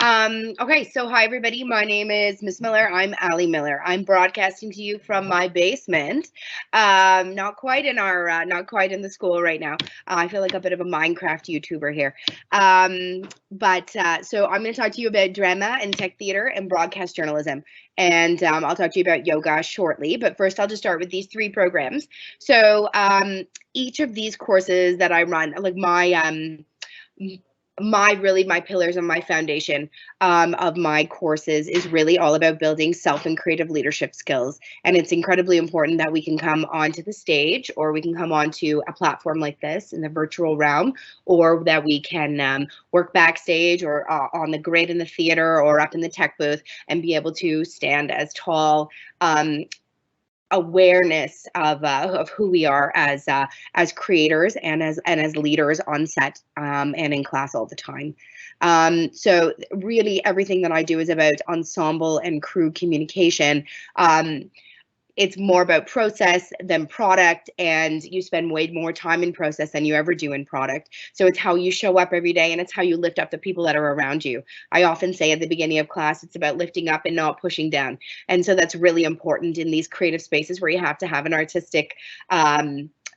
Okay, so hi everybody. My name is Miss Miller. I'm Allie Miller. I'm broadcasting to you from my basement. Not quite in our, not quite in the school right now. I feel like a bit of a Minecraft YouTuber here. So I'm going to talk to you about drama and tech theater and broadcast journalism, and I'll talk to you about yoga shortly. But first, I'll just start with these three programs. So each of these courses that I run, like my pillars and my foundation of my courses is really all about building self and creative leadership skills. And it's incredibly important that we can come onto the stage, or we can come onto a platform like this in the virtual realm, or that we can work backstage or on the grid in the theater or up in the tech booth and be able to stand as tall awareness of who we are as creators and as leaders on set and in class all the time. So really everything that I do is about ensemble and crew communication. It's more about process than product, and you spend way more time in process than you ever do in product. So it's how you show up every day, and it's how you lift up the people that are around you. I often say at the beginning of class, it's about lifting up and not pushing down. And so that's really important in these creative spaces where you have to have an artistic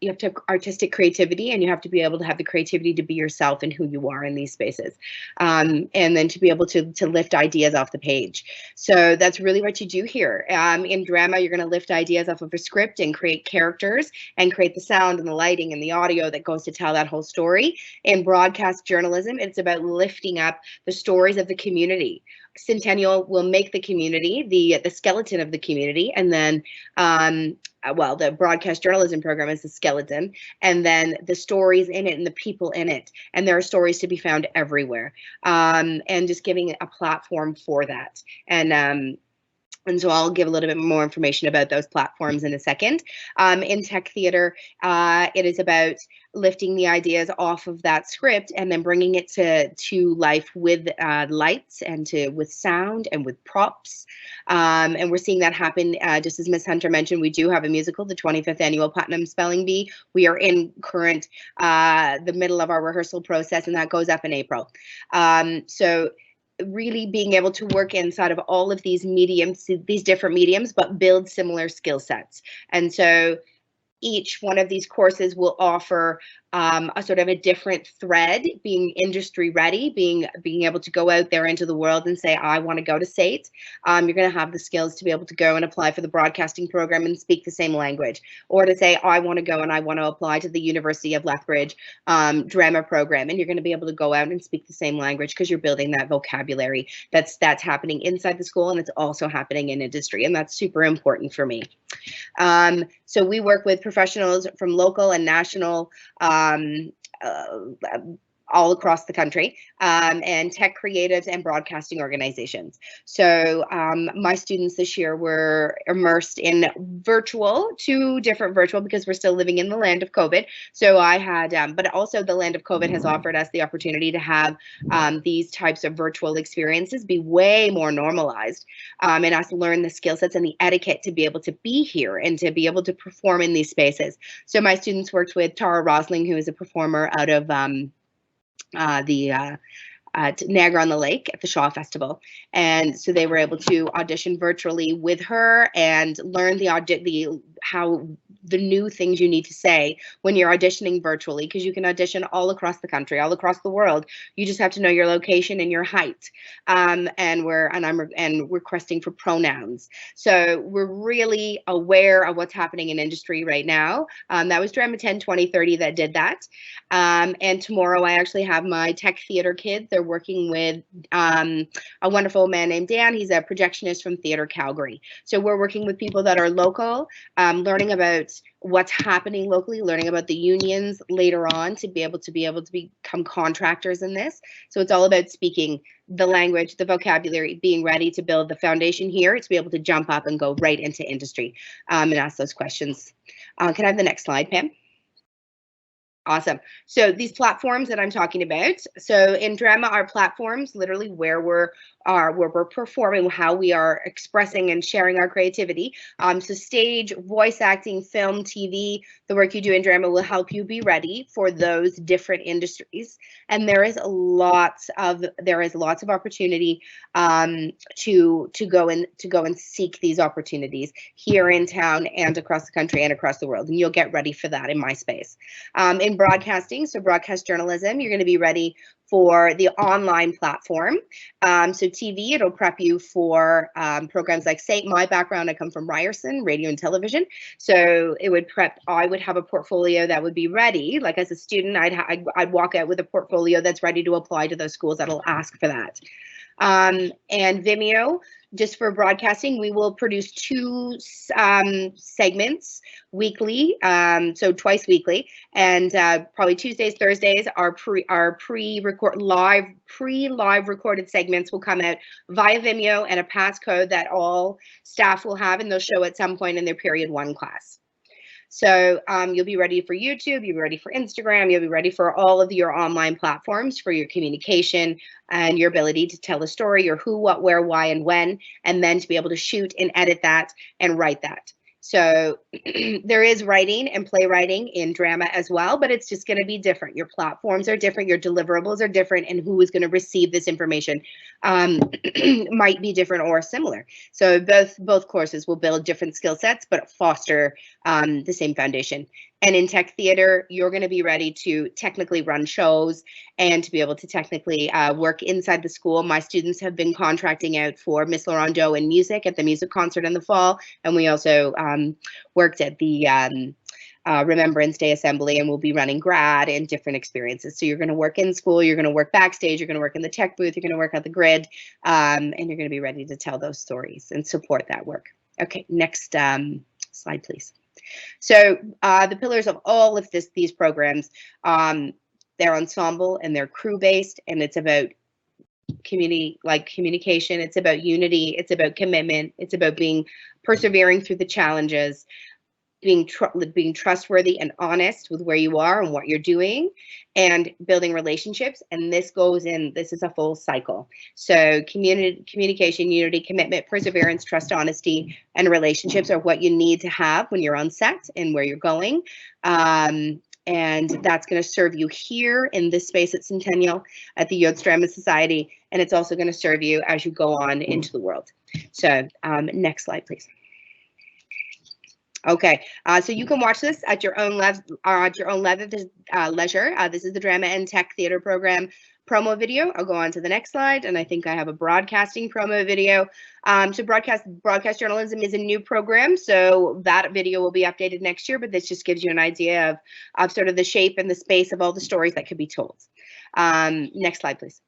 you have to have artistic creativity, and you have to be able to have the creativity to be yourself and who you are in these spaces, and then to be able to lift ideas off the page. So that's really what you do here. In drama, you're going to lift ideas off of a script and create characters and create the sound and the lighting and the audio that goes to tell that whole story. In broadcast journalism, it's about lifting up the stories of the community. Centennial will make the community the skeleton of the community, and then the broadcast journalism program is the skeleton, and then the stories in it and the people in it. And there are stories to be found everywhere, and just giving a platform for that. And so I'll give a little bit more information about those platforms in a second. In tech theater, it is about lifting the ideas off of that script and then bringing it to life with lights and with sound and with props. And we're seeing that happen, just as Miss Hunter mentioned, we do have a musical, the 25th Annual Putnam Spelling Bee. We are in the middle of our rehearsal process, and that goes up in April. So really being able to work inside of all of these mediums, these different mediums, but build similar skill sets. And so each one of these courses will offer a sort of a different thread, being industry ready, being able to go out there into the world and say, I want to go to SAIT. You're going to have the skills to be able to go and apply for the broadcasting program and speak the same language, or to say, I want to go and I want to apply to the University of Lethbridge drama program, and you're going to be able to go out and speak the same language because you're building that vocabulary. That's happening inside the school, and it's also happening in industry, and that's super important for me. So we work with professionals from local and national all across the country, and tech creatives and broadcasting organizations. So my students this year were immersed in two different virtual, because we're still living in the land of COVID. So I had, but also the land of COVID has offered us the opportunity to have these types of virtual experiences be way more normalized, and us learn the skill sets and the etiquette to be able to be here and to be able to perform in these spaces. So my students worked with Tara Rosling, who is a performer out of Niagara on the Lake at the Shaw Festival, and so they were able to audition virtually with her and learn the new things you need to say when you're auditioning virtually, because you can audition all across the country, all across the world. You just have to know your location and your height. And I'm requesting for pronouns. So we're really aware of what's happening in industry right now. That was Drama 10 2030 that did that. And tomorrow I actually have my tech theater kids. They're working with a wonderful man named Dan. He's a projectionist from Theatre Calgary. So we're working with people that are local, learning about what's happening locally, learning about the unions later on to be able to become contractors in this. So it's all about speaking the language, the vocabulary, being ready to build the foundation here to be able to jump up and go right into industry, and ask those questions. Can I have the next slide, Pam? Awesome. So these platforms that I'm talking about, so in drama, our platforms literally where we're performing, how we are expressing and sharing our creativity. So stage, voice acting, film, TV, the work you do in drama will help you be ready for those different industries. And there is lots of opportunity to go and seek these opportunities here in town and across the country and across the world. And you'll get ready for that in my space. In broadcasting, so broadcast journalism, you're going to be ready for the online platform. So TV, it'll prep you for programs like, say, my background, I come from Ryerson, radio and television. So it would I would have a portfolio that would be ready. Like as a student, I'd walk out with a portfolio that's ready to apply to those schools that'll ask for that. And Vimeo, just for broadcasting, we will produce 2 segments weekly, so twice weekly, and probably Tuesdays, Thursdays, our pre-live recorded segments will come out via Vimeo and a passcode that all staff will have, and they'll show at some point in their period 1 class. So you'll be ready for YouTube, you'll be ready for Instagram, you'll be ready for all of your online platforms for your communication and your ability to tell a story, your who, what, where, why, and when, and then to be able to shoot and edit that and write that. So there is writing and playwriting in drama as well, but it's just going to be different. Your platforms are different, your deliverables are different, and who is going to receive this information might be different or similar. So both courses will build different skill sets, but foster the same foundation. And in tech theater, you're going to be ready to technically run shows and to be able to technically work inside the school. My students have been contracting out for Miss Laurando in music at the music concert in the fall, and we also worked at the Remembrance Day Assembly, and we'll be running grad and different experiences. So you're going to work in school, you're going to work backstage, you're going to work in the tech booth, you're going to work at the grid, and you're going to be ready to tell those stories and support that work. Okay, next slide, please. So the pillars of all of these programs, they're ensemble and they're crew-based, and it's about communication, it's about unity, it's about commitment, it's about persevering through the challenges, being trustworthy and honest with where you are and what you're doing, and building relationships. And this is a full cycle. So communication, unity, commitment, perseverance, trust, honesty, and relationships are what you need to have when you're on set and where you're going. And that's going to serve you here in this space at Centennial, at the Youth Drama Society, and it's also going to serve you as you go on into the world. So next slide, please. Okay, so you can watch this at your own leisure. This is the Drama and Tech Theater Program promo video. I'll go on to the next slide, and I think I have a broadcasting promo video. So broadcast journalism is a new program, so that video will be updated next year, but this just gives you an idea of sort of the shape and the space of all the stories that could be told. Next slide, please.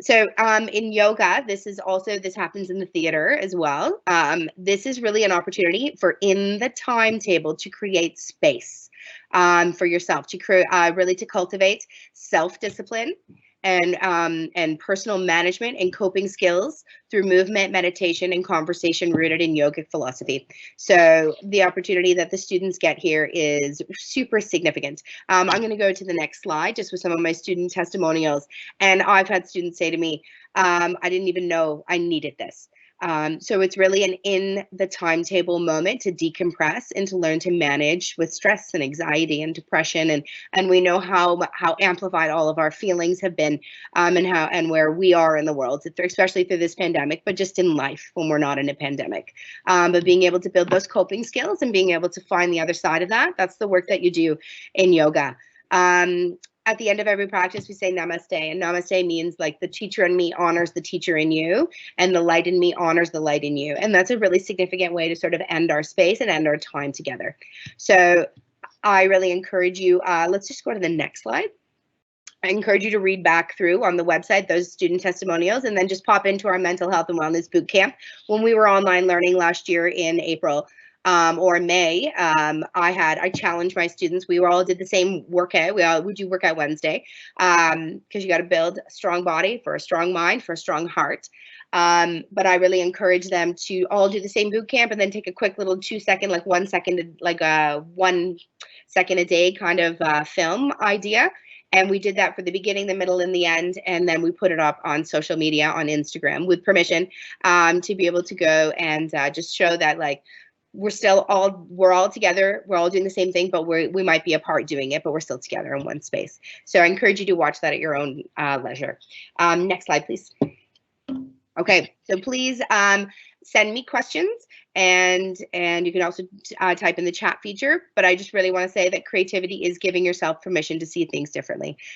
So in yoga, this happens in the theater as well. This is really an opportunity for in the timetable to create space for yourself, really to cultivate self-discipline and personal management and coping skills through movement, meditation, and conversation rooted in yogic philosophy. So the opportunity that the students get here is super significant. I'm going to go to the next slide just with some of my student testimonials. And I've had students say to me, I didn't even know I needed this. So it's really an in the timetable moment to decompress and to learn to manage with stress and anxiety and depression, and we know how amplified all of our feelings have been, and where we are in the world, especially through this pandemic, but just in life when we're not in a pandemic. But being able to build those coping skills and being able to find the other side of that's the work that you do in yoga. At the end of every practice, we say namaste, and namaste means like the teacher in me honors the teacher in you, and the light in me honors the light in you. And that's a really significant way to sort of end our space and end our time together. So I really encourage you, let's just go to the next slide. I encourage you to read back through on the website those student testimonials, and then just pop into our mental health and wellness boot camp when we were online learning last year in April. or May, I challenged my students. We all did the same workout. We do workout Wednesday, because you got to build a strong body for a strong mind, for a strong heart. But I really encourage them to all do the same boot camp and then take a quick little 2 second, like 1 second, like a 1 second a day kind of film idea. And we did that for the beginning, the middle, and the end. And then we put it up on social media, on Instagram, with permission, to be able to go and just show that, like, we're all together. We're all doing the same thing, but we might be apart doing it, but we're still together in one space. So I encourage you to watch that at your own leisure. Next slide, please. Okay, so please send me questions, and you can also type in the chat feature. But I just really want to say that creativity is giving yourself permission to see things differently.